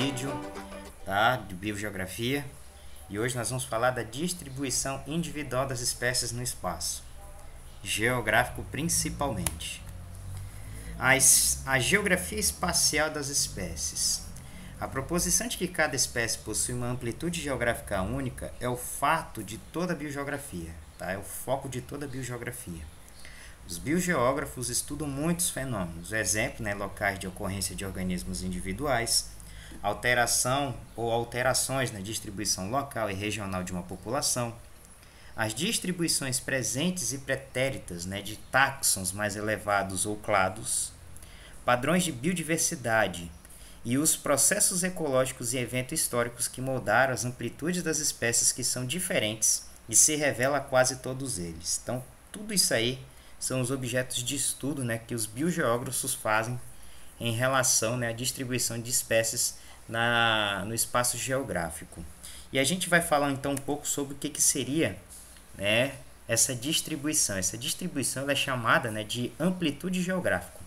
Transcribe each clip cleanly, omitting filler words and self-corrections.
vídeo, tá? De biogeografia. E hoje nós vamos falar da distribuição individual das espécies no espaço, geográfico principalmente. A geografia espacial das espécies. A proposição de que cada espécie possui uma amplitude geográfica única é o fato de toda a biogeografia, tá? É o foco de toda a biogeografia. Os biogeógrafos estudam muitos fenômenos, exemplo, locais de ocorrência de organismos individuais, alteração ou alterações na distribuição local e regional de uma população, as distribuições presentes e pretéritas de táxons mais elevados ou clados, padrões de biodiversidade e os processos ecológicos e eventos históricos que moldaram as amplitudes das espécies que são diferentes e se revela a quase todos eles. Então, tudo isso aí são os objetos de estudo que os biogeógrafos fazem em relação à distribuição de espécies no espaço geográfico. E a gente vai falar então um pouco sobre o que seria essa distribuição. Essa distribuição ela é chamada de amplitude geográfica.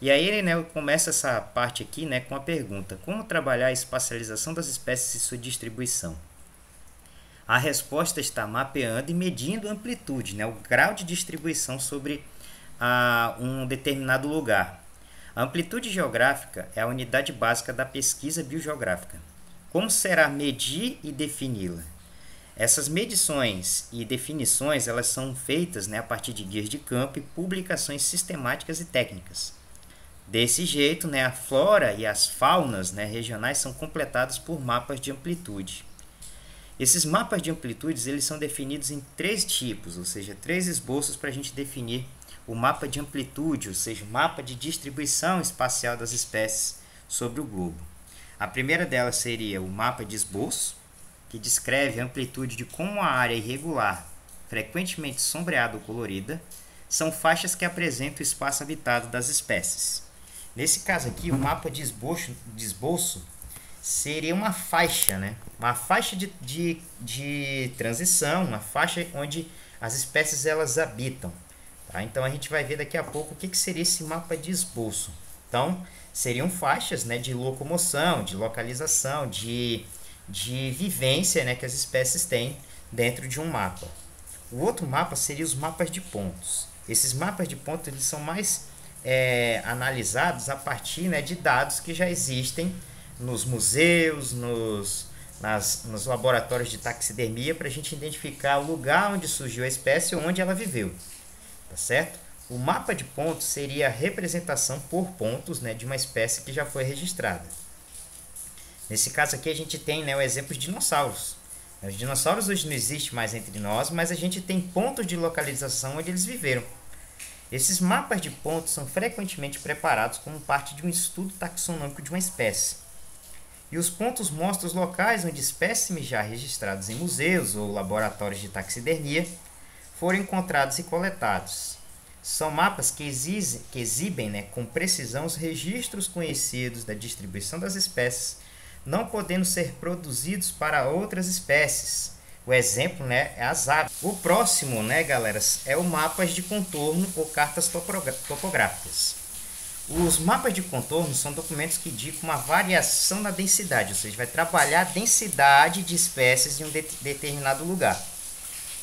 E aí eu começo essa parte aqui com a pergunta: como trabalhar a espacialização das espécies e sua distribuição? A resposta está mapeando e medindo a amplitude, o grau de distribuição sobre um determinado lugar. A amplitude geográfica é a unidade básica da pesquisa biogeográfica. Como será medir e defini-la? Essas medições e definições elas são feitas a partir de guias de campo e publicações sistemáticas e técnicas. Desse jeito, a flora e as faunas regionais são completadas por mapas de amplitude. Esses mapas de amplitudes eles são definidos em 3 tipos, ou seja, 3 esboços para a gente definir o mapa de amplitude, ou seja, o mapa de distribuição espacial das espécies sobre o globo. A primeira delas seria o mapa de esboço, que descreve a amplitude de como a área irregular, frequentemente sombreada ou colorida, são faixas que apresentam o espaço habitado das espécies. Nesse caso aqui, o mapa de esboço seria uma faixa, uma faixa de transição, uma faixa onde as espécies elas habitam. Tá? Então a gente vai ver daqui a pouco o que seria esse mapa de esboço. Então seriam faixas de locomoção, de localização, de vivência que as espécies têm dentro de um mapa. O outro mapa seria os mapas de pontos. Esses mapas de pontos eles são mais analisados a partir de dados que já existem nos museus, nos laboratórios de taxidermia, para a gente identificar o lugar onde surgiu a espécie ou onde ela viveu. Tá certo? O mapa de pontos seria a representação por pontos de uma espécie que já foi registrada. Nesse caso aqui a gente tem o exemplo de dinossauros. Os dinossauros hoje não existem mais entre nós, mas a gente tem pontos de localização onde eles viveram. Esses mapas de pontos são frequentemente preparados como parte de um estudo taxonômico de uma espécie. E os pontos mostram os locais onde espécimes já registrados em museus ou laboratórios de taxidermia foram encontrados e coletados. São mapas que exibem com precisão os registros conhecidos da distribuição das espécies, não podendo ser produzidos para outras espécies. O exemplo é as aves. O próximo, galera, é o mapas de contorno ou cartas topográficas. Os mapas de contorno são documentos que indicam uma variação na densidade, ou seja, vai trabalhar a densidade de espécies em um determinado lugar.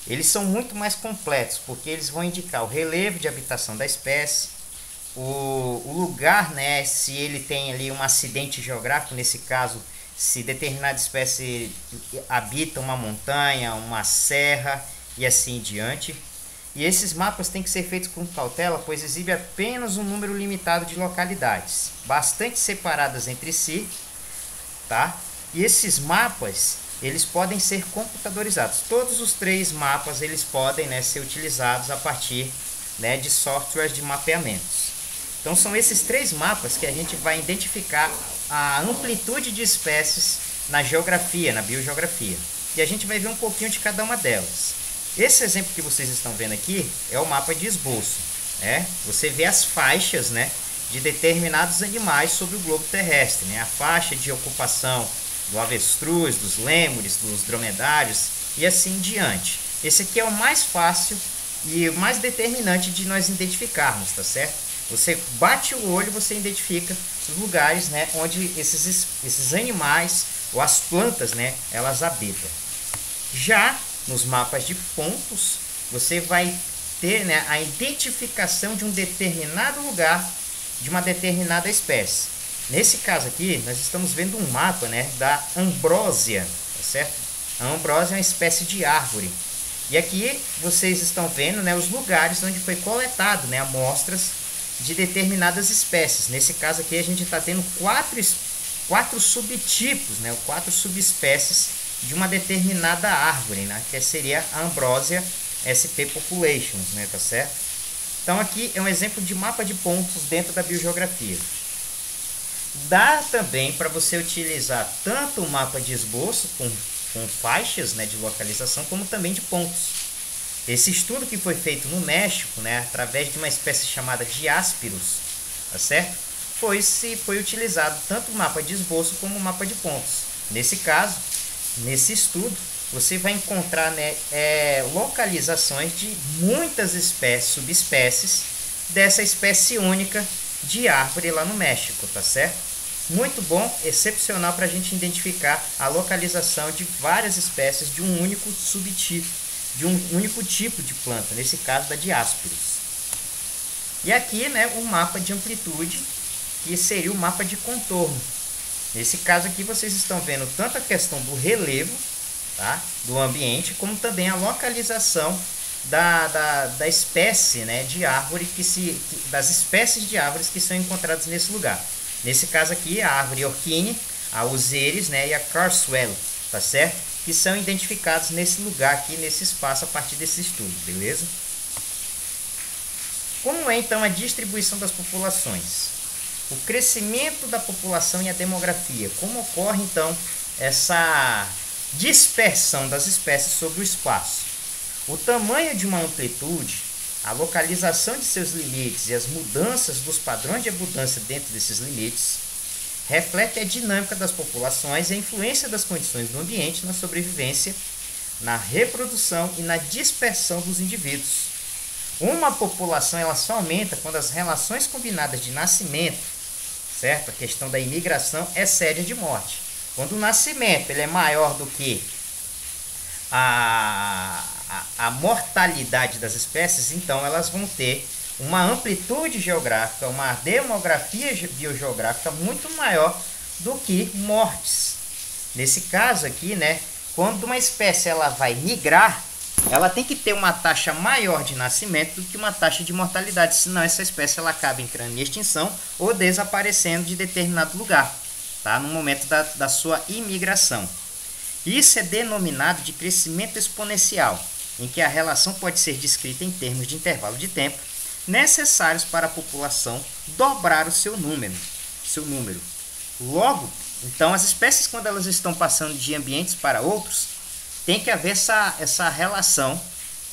Eles são muito mais completos, porque eles vão indicar o relevo de habitação da espécie, o lugar, se ele tem ali um acidente geográfico, nesse caso, se determinada espécie habita uma montanha, uma serra e assim em diante. E esses mapas têm que ser feitos com cautela, pois exibe apenas um número limitado de localidades, bastante separadas entre si, tá? E esses mapas, eles podem ser computadorizados. Todos os 3 mapas, eles podem ser utilizados a partir de softwares de mapeamentos. Então, são esses 3 mapas que a gente vai identificar a amplitude de espécies na geografia, na biogeografia. E a gente vai ver um pouquinho de cada uma delas. Esse exemplo que vocês estão vendo aqui é o mapa de esboço. Você vê as faixas de determinados animais sobre o globo terrestre. A faixa de ocupação do avestruz, dos lêmures, dos dromedários e assim em diante. Esse aqui é o mais fácil e o mais determinante de nós identificarmos, tá certo? Você bate o olho, você identifica os lugares, né, onde esses animais ou as plantas, né, elas habitam. Já nos mapas de pontos, você vai ter, né, a identificação de um determinado lugar de uma determinada espécie. Nesse caso aqui, nós estamos vendo um mapa, né, da ambrósia, tá certo? A ambrósia é uma espécie de árvore. E aqui vocês estão vendo, né, os lugares onde foi coletado, né, amostras de determinadas espécies. Nesse caso aqui a gente está tendo quatro subtipos, né, 4 subespécies de uma determinada árvore, né, que seria a Ambrosia sp populations, né, tá certo? Então aqui é um exemplo de mapa de pontos dentro da biogeografia. Dá também para você utilizar tanto o mapa de esboço com faixas, né, de localização, como também de pontos. Esse estudo que foi feito no México, né, através de uma espécie chamada Diáspiros, tá certo? Foi utilizado tanto o mapa de esboço como o mapa de pontos. Nesse caso, nesse estudo, você vai encontrar, né, localizações de muitas espécies, subespécies dessa espécie única de árvore lá no México, tá certo? Muito bom, excepcional para a gente identificar a localização de várias espécies de um único subtipo, de um único tipo de planta, nesse caso da Diáspiros. E aqui, né, um mapa de amplitude, que seria o mapa de contorno. Nesse caso aqui vocês estão vendo tanto a questão do relevo, tá, do ambiente, como também a localização da espécie, né, de árvore das espécies de árvores que são encontradas nesse lugar. Nesse caso aqui, a árvore Orquídea, a Useres, né, e a Carswell, tá certo? Que são identificados nesse lugar aqui, nesse espaço, a partir desse estudo, beleza? Como é então a distribuição das populações? O crescimento da população e a demografia. Como ocorre então essa dispersão das espécies sobre o espaço? O tamanho de uma amplitude, a localização de seus limites e as mudanças dos padrões de abundância dentro desses limites reflete a dinâmica das populações e a influência das condições do ambiente na sobrevivência, na reprodução e na dispersão dos indivíduos. Uma população ela só aumenta quando as relações combinadas de nascimento, certo? A questão da imigração excede a de morte. Quando o nascimento ele é maior do que a mortalidade das espécies, então elas vão ter uma amplitude geográfica, uma demografia biogeográfica muito maior do que mortes. Nesse caso aqui, né, quando uma espécie ela vai migrar, ela tem que ter uma taxa maior de nascimento do que uma taxa de mortalidade, senão essa espécie ela acaba entrando em extinção ou desaparecendo de determinado lugar, tá, no momento da sua imigração. Isso é denominado de crescimento exponencial, em que a relação pode ser descrita em termos de intervalo de tempo necessários para a população dobrar o seu número. Logo, então, as espécies, quando elas estão passando de ambientes para outros, tem que haver essa relação,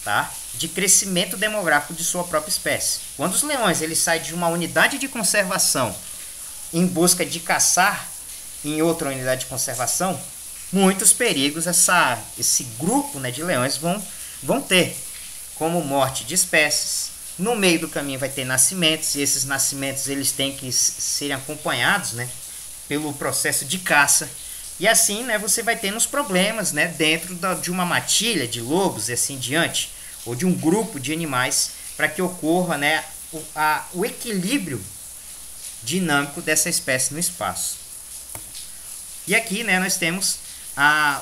tá, de crescimento demográfico de sua própria espécie. Quando os leões eles saem de uma unidade de conservação em busca de caçar em outra unidade de conservação, muitos perigos esse grupo, né, de leões vão ter, como morte de espécies. No meio do caminho vai ter nascimentos, e esses nascimentos eles têm que serem acompanhados, né, pelo processo de caça. E assim, né, você vai tendo os problemas, né, dentro de uma matilha de lobos e assim diante, ou de um grupo de animais, para que ocorra, né, o equilíbrio dinâmico dessa espécie no espaço. E aqui, né, nós temos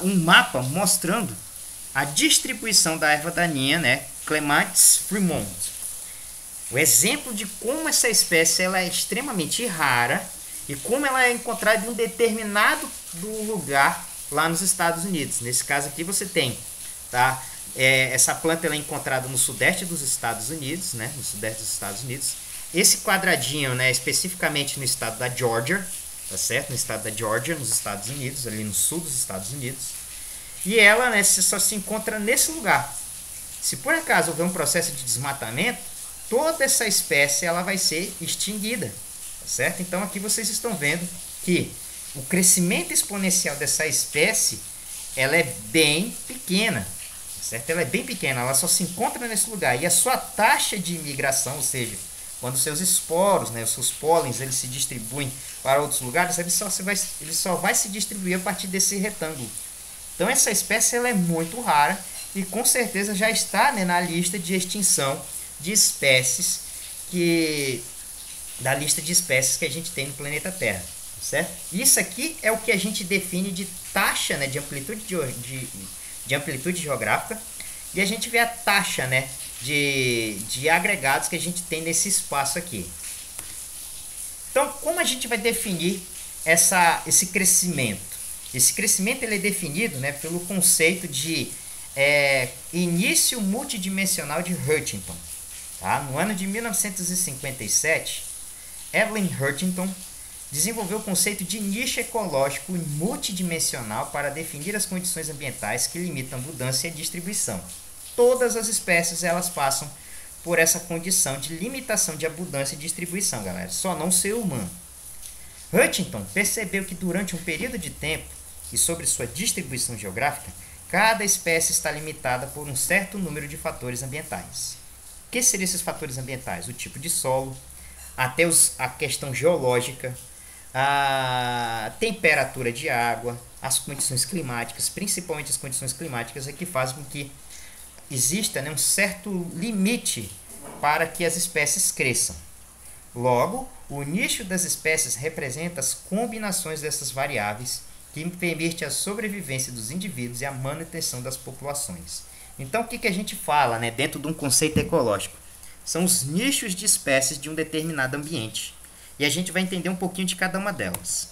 um mapa mostrando a distribuição da erva daninha, né, Clematis fremont. O exemplo de como essa espécie ela é extremamente rara e como ela é encontrada em um determinado lugar lá nos Estados Unidos. Nesse caso aqui você tem, tá, essa planta ela é encontrada no sudeste dos Estados Unidos, né, no sudeste dos Estados Unidos. Esse quadradinho, né, especificamente no estado da Georgia, tá certo? No estado da Georgia, nos Estados Unidos, ali no sul dos Estados Unidos. E ela, né, só se encontra nesse lugar. Se por acaso houver um processo de desmatamento, toda essa espécie ela vai ser extinguida, tá certo? Então aqui vocês estão vendo que o crescimento exponencial dessa espécie ela é bem pequena, tá certo? Ela é bem pequena, ela só se encontra nesse lugar. E a sua taxa de imigração, ou seja, quando seus esporos, né, os seus pólens, eles se distribuem para outros lugares, ele só vai se distribuir a partir desse retângulo. Então essa espécie ela é muito rara e com certeza já está, né, na lista de extinção de espécies da lista de espécies que a gente tem no planeta Terra, certo? Isso aqui é o que a gente define de taxa, né, de amplitude geográfica, e a gente vê a taxa, né, de agregados que a gente tem nesse espaço aqui. Então, como a gente vai definir esse crescimento? Esse crescimento ele é definido, né, pelo conceito de início multidimensional de Huntington. Tá? No ano de 1957, Evelyn Huntington desenvolveu o conceito de nicho ecológico multidimensional para definir as condições ambientais que limitam a mudança e a distribuição. Todas as espécies elas passam por essa condição de limitação de abundância e distribuição, galera. Só não o ser humano. Huntington percebeu que durante um período de tempo e sobre sua distribuição geográfica, cada espécie está limitada por um certo número de fatores ambientais. O que seriam esses fatores ambientais? O tipo de solo, até a questão geológica, a temperatura de água, as condições climáticas, principalmente as condições climáticas, é que fazem com que exista, né, um certo limite para que as espécies cresçam. Logo, o nicho das espécies representa as combinações dessas variáveis que permite a sobrevivência dos indivíduos e a manutenção das populações. Então, o que a gente fala, né, dentro de um conceito ecológico? São os nichos de espécies de um determinado ambiente. E a gente vai entender um pouquinho de cada uma delas.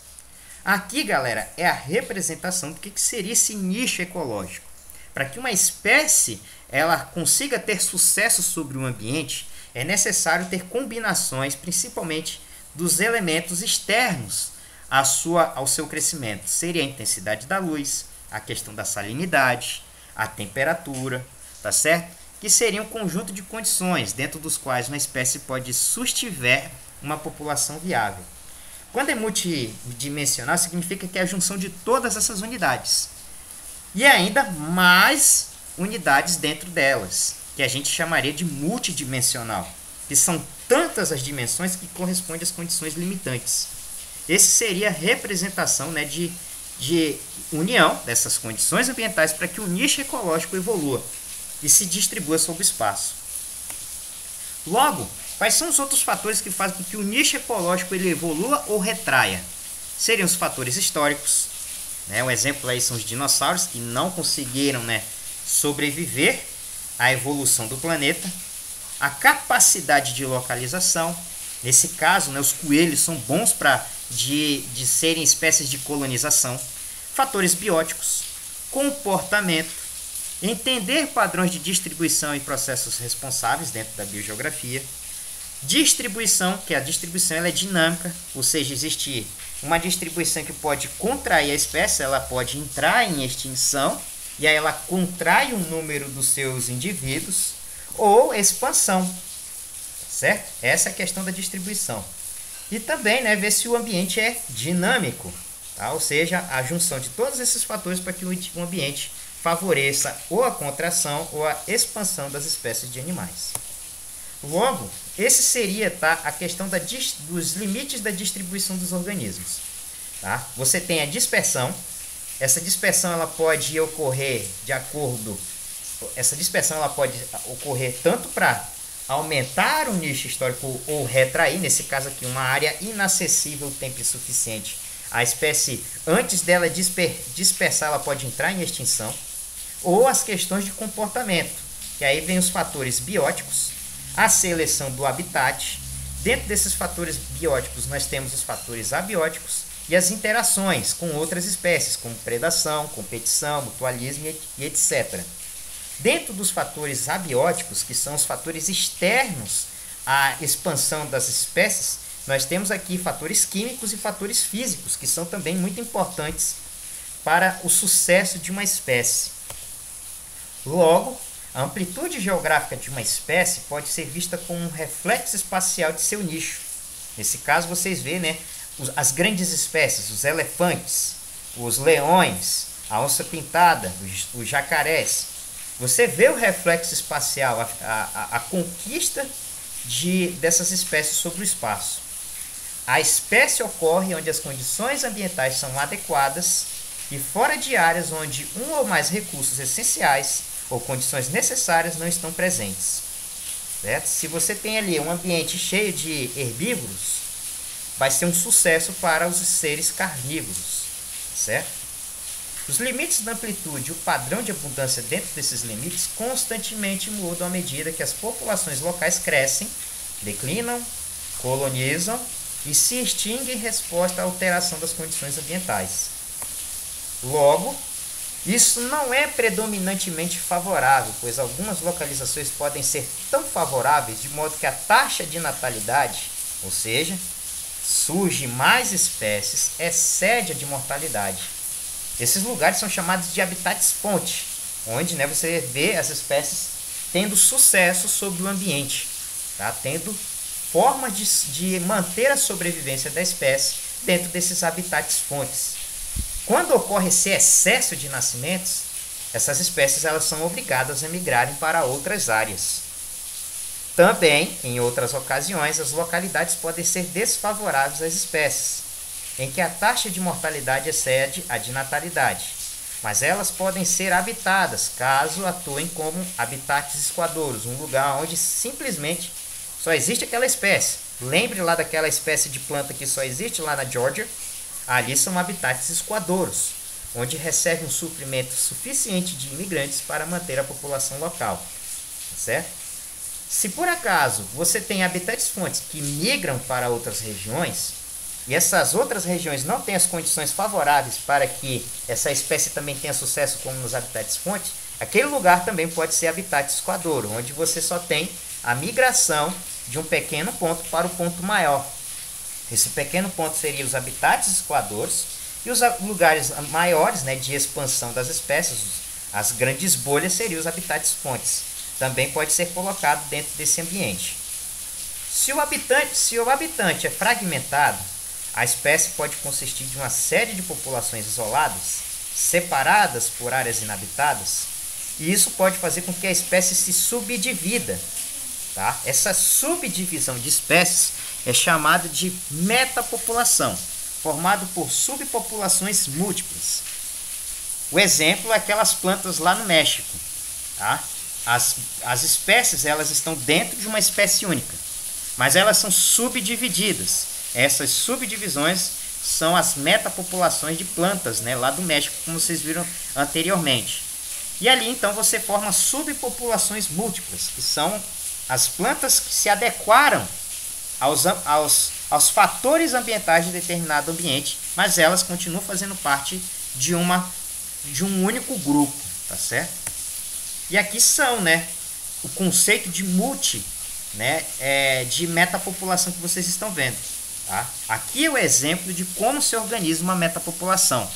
Aqui, galera, é a representação do que seria esse nicho ecológico. Para que uma espécie ela consiga ter sucesso sobre o ambiente, é necessário ter combinações, principalmente dos elementos externos ao seu crescimento. Seria a intensidade da luz, a questão da salinidade, a temperatura, tá certo? Que seria um conjunto de condições dentro dos quais uma espécie pode sustiver uma população viável. Quando é multidimensional, significa que é a junção de todas essas unidades. E ainda mais unidades dentro delas, que a gente chamaria de multidimensional, que são tantas as dimensões que correspondem às condições limitantes. Esse seria a representação, né, de união dessas condições ambientais para que o nicho ecológico evolua e se distribua sobre o espaço. Logo, quais são os outros fatores que fazem com que o nicho ecológico ele evolua ou retraia? Seriam os fatores históricos. Né? Um exemplo aí são os dinossauros que não conseguiram, né, sobreviver à evolução do planeta. A capacidade de localização. Nesse caso, né, os coelhos são bons de serem espécies de colonização. Fatores bióticos, comportamento, entender padrões de distribuição e processos responsáveis dentro da biogeografia. Distribuição, que a distribuição ela é dinâmica, ou seja, existe uma distribuição que pode contrair a espécie, ela pode entrar em extinção, e aí ela contrai o número dos seus indivíduos, ou expansão, certo? Essa é a questão da distribuição. E também, né, ver se o ambiente é dinâmico, tá? Ou seja, a junção de todos esses fatores para que o ambiente favoreça ou a contração ou a expansão das espécies de animais. Logo, esse seria, tá, a questão dos limites da distribuição dos organismos. Tá? Você tem a dispersão. Essa dispersão ela pode ocorrer tanto para aumentar o nicho histórico ou retrair, nesse caso aqui, uma área inacessível tempo insuficiente. A espécie, antes dela dispersar, ela pode entrar em extinção. Ou as questões de comportamento, que aí vem os fatores bióticos, a seleção do habitat. Dentro desses fatores bióticos, nós temos os fatores abióticos e as interações com outras espécies, como predação, competição, mutualismo e etc. Dentro dos fatores abióticos, que são os fatores externos à expansão das espécies, nós temos aqui fatores químicos e fatores físicos, que são também muito importantes para o sucesso de uma espécie. Logo, a amplitude geográfica de uma espécie pode ser vista como um reflexo espacial de seu nicho. Nesse caso, vocês veem, né, as grandes espécies, os elefantes, os leões, a onça pintada, os jacarés. Você vê o reflexo espacial, a conquista dessas espécies sobre o espaço. A espécie ocorre onde as condições ambientais são adequadas e fora de áreas onde um ou mais recursos essenciais ou condições necessárias não estão presentes. Certo? Se você tem ali um ambiente cheio de herbívoros, vai ser um sucesso para os seres carnívoros. Certo? Os limites da amplitude e o padrão de abundância dentro desses limites constantemente mudam à medida que as populações locais crescem, declinam, colonizam e se extinguem em resposta à alteração das condições ambientais. Logo, isso não é predominantemente favorável, pois algumas localizações podem ser tão favoráveis de modo que a taxa de natalidade, ou seja, surge mais espécies, excede a de mortalidade. Esses lugares são chamados de habitats fonte, onde você vê as espécies tendo sucesso sobre o ambiente, tá? Tendo formas de manter a sobrevivência da espécie dentro desses habitats fontes. Quando ocorre esse excesso de nascimentos, essas espécies elas são obrigadas a migrarem para outras áreas. Também, em outras ocasiões, as localidades podem ser desfavoráveis às espécies, em que a taxa de mortalidade excede a de natalidade, mas elas podem ser habitadas caso atuem como habitats escoadouros, um lugar onde simplesmente só existe aquela espécie. Lembre lá daquela espécie de planta que só existe lá na Geórgia? Ali são habitats escoadouros, onde recebe um suprimento suficiente de imigrantes para manter a população local. Certo? Se por acaso você tem habitats fontes que migram para outras regiões, e essas outras regiões não têm as condições favoráveis para que essa espécie também tenha sucesso como nos habitats fontes, aquele lugar também pode ser habitat escoadouro, onde você só tem a migração de um pequeno ponto para o ponto maior. Esse pequeno ponto seria os habitats escoadouros e os lugares maiores de expansão das espécies, as grandes bolhas, seriam os habitats fontes. Também pode ser colocado dentro desse ambiente. Se o habitante é fragmentado, a espécie pode consistir de uma série de populações isoladas, separadas por áreas inabitadas, e isso pode fazer com que a espécie se subdivida. Tá? Essa subdivisão de espécies é chamada de metapopulação, formado por subpopulações múltiplas. O exemplo é aquelas plantas lá no México. Tá? As espécies elas estão dentro de uma espécie única, mas elas são subdivididas. Essas subdivisões são as metapopulações de plantas, lá do México, como vocês viram anteriormente. E ali, então, você forma subpopulações múltiplas, que são as plantas que se adequaram aos fatores ambientais de determinado ambiente, mas elas continuam fazendo parte de um único grupo, tá certo? E aqui são, o conceito de de metapopulação que vocês estão vendo. Tá? Aqui é o exemplo de como se organiza uma metapopulação.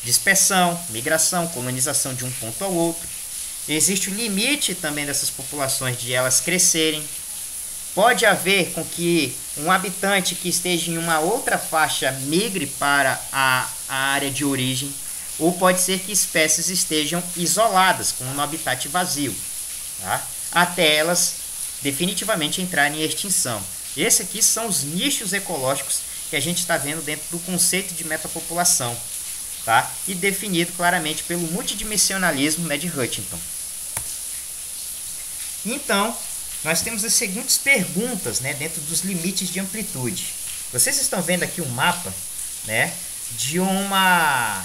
Dispersão, migração, colonização de um ponto ao outro. Existe o limite também dessas populações de elas crescerem. Pode haver com que um habitante que esteja em uma outra faixa migre para a área de origem, ou pode ser que espécies estejam isoladas, como no habitat vazio, tá? Até elas definitivamente entrarem em extinção. Esses aqui são os nichos ecológicos que a gente está vendo dentro do conceito de metapopulação, tá? E definido claramente pelo multidimensionalismo de Huntington. Então, nós temos as seguintes perguntas dentro dos limites de amplitude. Vocês estão vendo aqui um mapa de uma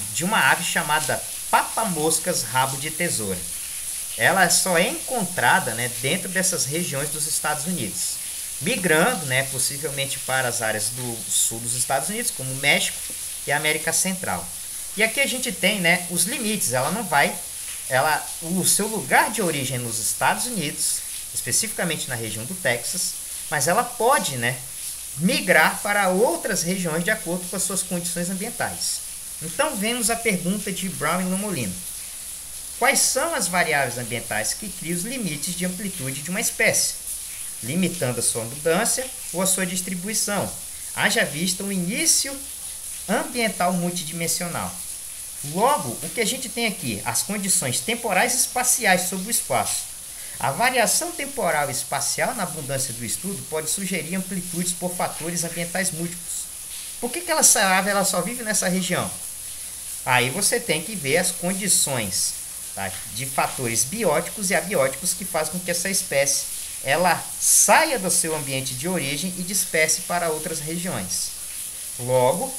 ave chamada papamoscas rabo de tesoura. Ela só é encontrada dentro dessas regiões dos Estados Unidos, migrando possivelmente para as áreas do sul dos Estados Unidos, como o México e a América Central. E aqui a gente tem os limites. O seu lugar de origem é nos Estados Unidos, especificamente na região do Texas, mas ela pode migrar para outras regiões de acordo com as suas condições ambientais. Então vemos a pergunta de Brown e Lomolino. Quais são as variáveis ambientais que criam os limites de amplitude de uma espécie, limitando a sua abundância ou a sua distribuição, haja vista o início ambiental multidimensional? Logo, o que a gente tem aqui? As condições temporais e espaciais sobre o espaço. A variação temporal e espacial na abundância do estudo pode sugerir amplitudes por fatores ambientais múltiplos. Por que essa ave ela só vive nessa região? Aí você tem que ver as condições, tá, de fatores bióticos e abióticos que fazem com que essa espécie ela saia do seu ambiente de origem e disperse para outras regiões. Logo,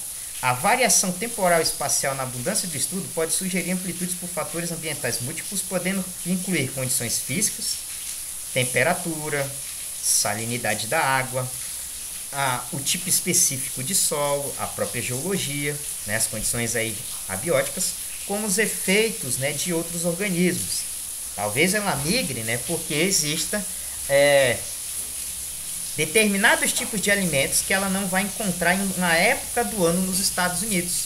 a variação temporal e espacial na abundância do estudo pode sugerir amplitudes por fatores ambientais múltiplos, podendo incluir condições físicas, temperatura, salinidade da água, o tipo específico de solo, a própria geologia, né, as condições aí abióticas, como os efeitos, né, de outros organismos. Talvez ela migre, né, porque exista determinados tipos de alimentos que ela não vai encontrar na época do ano nos Estados Unidos.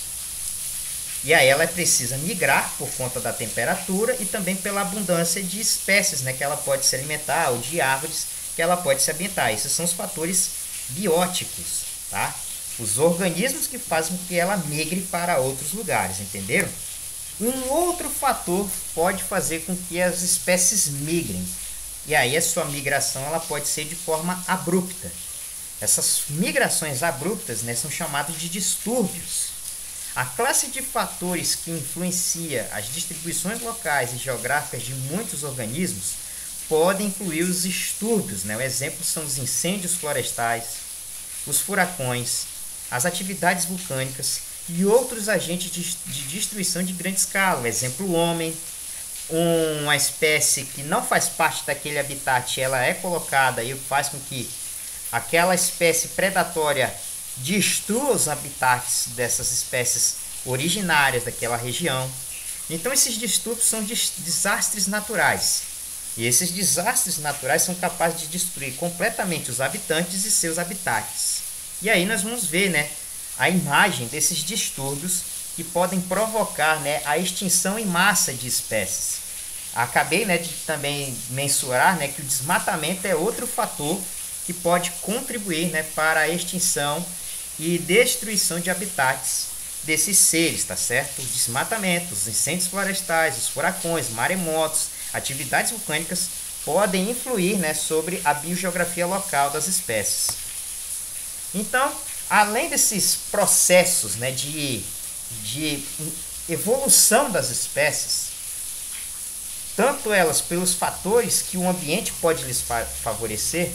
E aí ela precisa migrar por conta da temperatura e também pela abundância de espécies, né, que ela pode se alimentar, ou de árvores que ela pode se ambientar. Esses são os fatores bióticos, tá? Os organismos que fazem com que ela migre para outros lugares, entenderam? Um outro fator pode fazer com que as espécies migrem. E aí a sua migração ela pode ser de forma abrupta. Essas migrações abruptas, né, são chamadas de distúrbios. A classe de fatores que influencia as distribuições locais e geográficas de muitos organismos podem incluir os distúrbios, né? O exemplo são os incêndios florestais, os furacões, as atividades vulcânicas e outros agentes de destruição de grande escala. O exemplo, o homem. Uma espécie que não faz parte daquele habitat, ela é colocada e faz com que aquela espécie predatória destrua os habitats dessas espécies originárias daquela região. Então esses distúrbios são desastres naturais. E esses desastres naturais são capazes de destruir completamente os habitantes e seus habitats. E aí nós vamos ver, né, a imagem desses distúrbios que podem provocar, né, a extinção em massa de espécies. Acabei, né, de também mensurar, né, que o desmatamento é outro fator que pode contribuir, né, para a extinção e destruição de habitats desses seres, tá certo? O desmatamento, os incêndios florestais, os furacões, maremotos, atividades vulcânicas podem influir, né, sobre a biogeografia local das espécies. Então, além desses processos, né, de evolução das espécies, tanto elas pelos fatores que o ambiente pode lhes favorecer,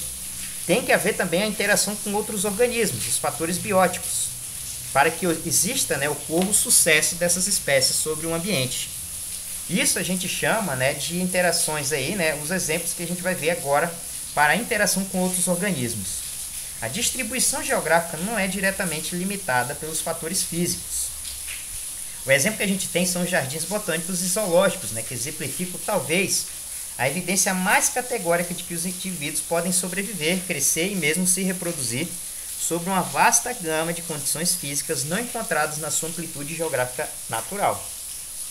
tem que haver também a interação com outros organismos, os fatores bióticos, para que exista, né, ocorra o sucesso dessas espécies sobre o ambiente. Isso a gente chama, né, de interações aí, né, os exemplos que a gente vai ver agora para a interação com outros organismos. A distribuição geográfica não é diretamente limitada pelos fatores físicos. O exemplo que a gente tem são os jardins botânicos e zoológicos, né, que exemplificam talvez a evidência mais categórica de que os indivíduos podem sobreviver, crescer e mesmo se reproduzir sobre uma vasta gama de condições físicas não encontradas na sua amplitude geográfica natural.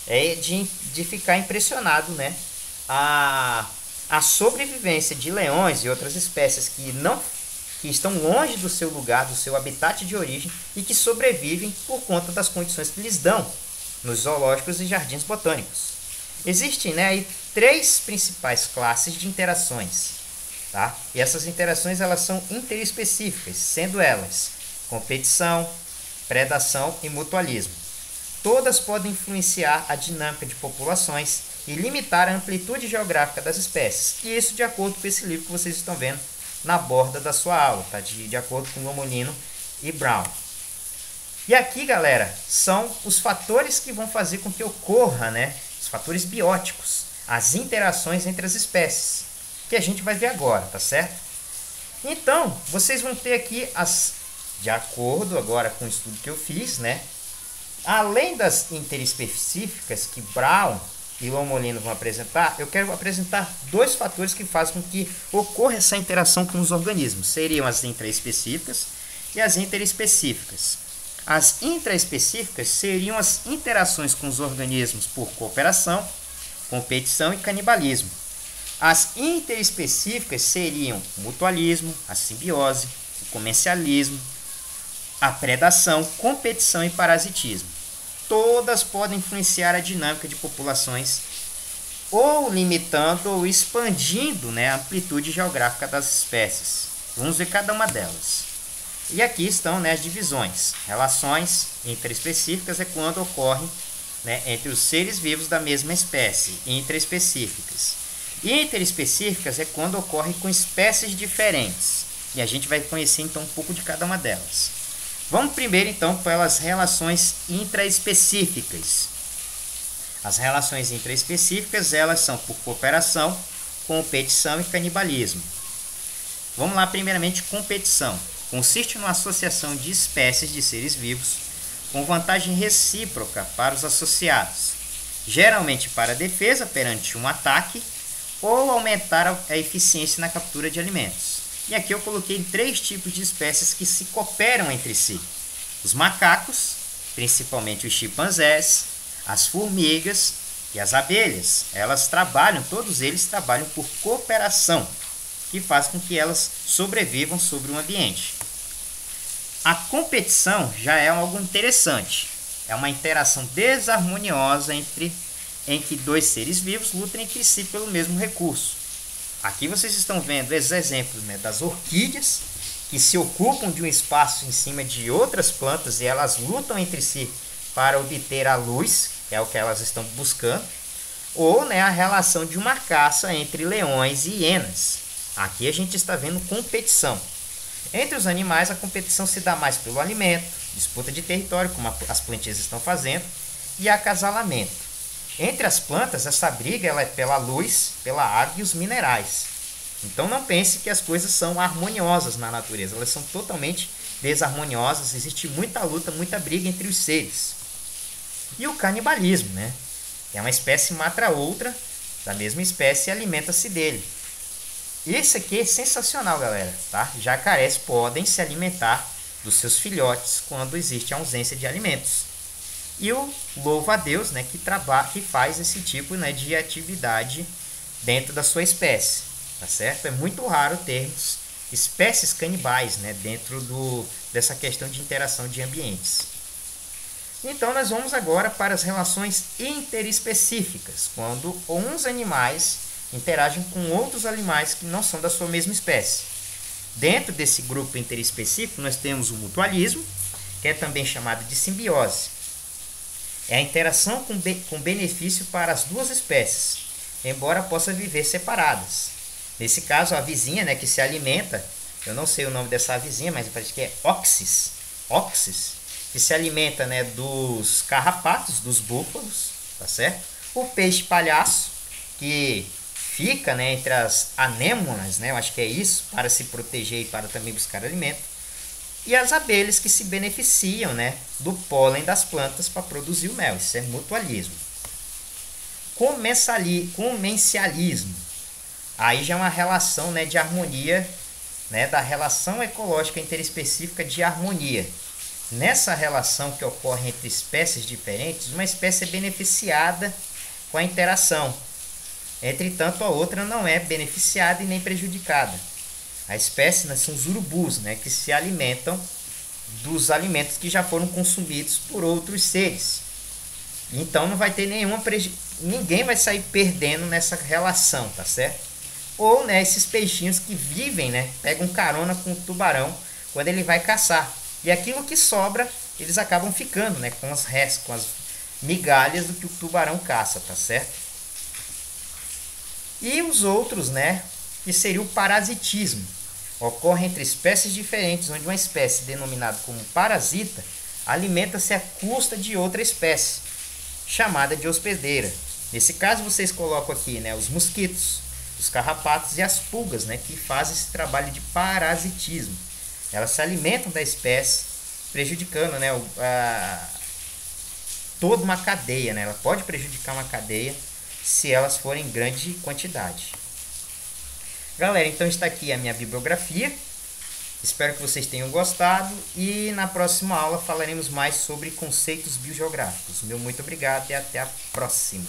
É de ficar impressionado, né, a sobrevivência de leões e outras espécies que estão longe do seu lugar, do seu habitat de origem e que sobrevivem por conta das condições que lhes dão nos zoológicos e jardins botânicos. Existem, né, aí 3 principais classes de interações, tá? E essas interações elas são interespecíficas, sendo elas competição, predação e mutualismo. Todas podem influenciar a dinâmica de populações e limitar a amplitude geográfica das espécies. E isso de acordo com esse livro que vocês estão vendo na borda da sua aula, tá? De acordo com Lomolino e Brown. E aqui, galera, são os fatores que vão fazer com que ocorra, né, os fatores bióticos, as interações entre as espécies, que a gente vai ver agora, tá certo? Então, vocês vão ter aqui de acordo agora com o estudo que eu fiz, né, além das interespecíficas que Brown e Lomolino vão apresentar, eu quero apresentar 2 fatores que fazem com que ocorra essa interação com os organismos. Seriam as intraespecíficas e as interespecíficas. As intraespecíficas seriam as interações com os organismos por cooperação, competição e canibalismo. As interespecíficas seriam o mutualismo, a simbiose, o comercialismo, a predação, competição e parasitismo. Todas podem influenciar a dinâmica de populações ou limitando ou expandindo, né, a amplitude geográfica das espécies. Vamos ver cada uma delas. E aqui estão, né, as divisões. Relações interespecíficas é quando ocorrem, né, entre os seres vivos da mesma espécie. Intraespecíficas. Interespecíficas é quando ocorre com espécies diferentes. E a gente vai conhecer então um pouco de cada uma delas. Vamos primeiro então pelas relações intraespecíficas. As relações intraespecíficas, elas são por cooperação, competição e canibalismo. Vamos lá primeiramente competição. Consiste numa associação de espécies de seres vivos com vantagem recíproca para os associados, geralmente para a defesa perante um ataque ou aumentar a eficiência na captura de alimentos. E aqui eu coloquei 3 tipos de espécies que se cooperam entre si. Os macacos, principalmente os chimpanzés, as formigas e as abelhas. Todos eles trabalham por cooperação, que faz com que elas sobrevivam sobre um ambiente. A competição já é algo interessante. É uma interação desarmoniosa em que 2 seres vivos lutam entre si pelo mesmo recurso. Aqui vocês estão vendo esses exemplos, né, das orquídeas, que se ocupam de um espaço em cima de outras plantas e elas lutam entre si para obter a luz, que é o que elas estão buscando, ou, né, a relação de uma caça entre leões e hienas. Aqui a gente está vendo competição. Entre os animais, a competição se dá mais pelo alimento, disputa de território, como as plantinhas estão fazendo, e acasalamento. Entre as plantas, essa briga ela é pela luz, pela água e os minerais. Então não pense que as coisas são harmoniosas na natureza, elas são totalmente desarmoniosas, existe muita luta, muita briga entre os seres. E o canibalismo, né? É uma espécie mata a outra, da mesma espécie, e alimenta-se dele. Esse aqui é sensacional, galera, tá? Jacarés podem se alimentar dos seus filhotes quando existe ausência de alimentos. E o louva-a-Deus, né, que faz esse tipo, né, de atividade dentro da sua espécie, tá certo? É muito raro termos espécies canibais, né, dentro dessa questão de interação de ambientes. Então nós vamos agora para as relações interespecíficas, quando uns animais interagem com outros animais que não são da sua mesma espécie. Dentro desse grupo interespecífico nós temos o mutualismo, que é também chamado de simbiose. É a interação com benefício para as 2 espécies, embora possam viver separadas. Nesse caso, a vizinha, né, que se alimenta, eu não sei o nome dessa vizinha, mas parece que é Oxys, que se alimenta, né, dos carrapatos, dos búfalos, tá certo? O peixe palhaço, que fica, né, entre as anêmonas, né, eu acho que é isso, para se proteger e para também buscar alimento. E as abelhas que se beneficiam, né, do pólen das plantas para produzir o mel. Isso é mutualismo. Comencialismo. Aí já é uma relação, né, de harmonia, né, da relação ecológica interespecífica de harmonia. Nessa relação que ocorre entre espécies diferentes, uma espécie é beneficiada com a interação. Entretanto, a outra não é beneficiada e nem prejudicada. A espécie, né, são os urubus, né, que se alimentam dos alimentos que já foram consumidos por outros seres. Então não vai ter ninguém vai sair perdendo nessa relação, tá certo? Ou, né, esses peixinhos que vivem, né, pegam carona com o tubarão quando ele vai caçar. E aquilo que sobra, eles acabam ficando, né, com as migalhas do que o tubarão caça, tá certo? E os outros, né, que seria o parasitismo. Ocorre entre espécies diferentes, onde uma espécie denominada como parasita alimenta-se à custa de outra espécie, chamada de hospedeira. Nesse caso, vocês colocam aqui, né, os mosquitos, os carrapatos e as pulgas, né, que fazem esse trabalho de parasitismo. Elas se alimentam da espécie, prejudicando, né, toda uma cadeia. Né? Ela pode prejudicar uma cadeia se elas forem em grande quantidade. Galera, então está aqui a minha bibliografia. Espero que vocês tenham gostado e na próxima aula falaremos mais sobre conceitos biogeográficos. Meu muito obrigado e até a próxima.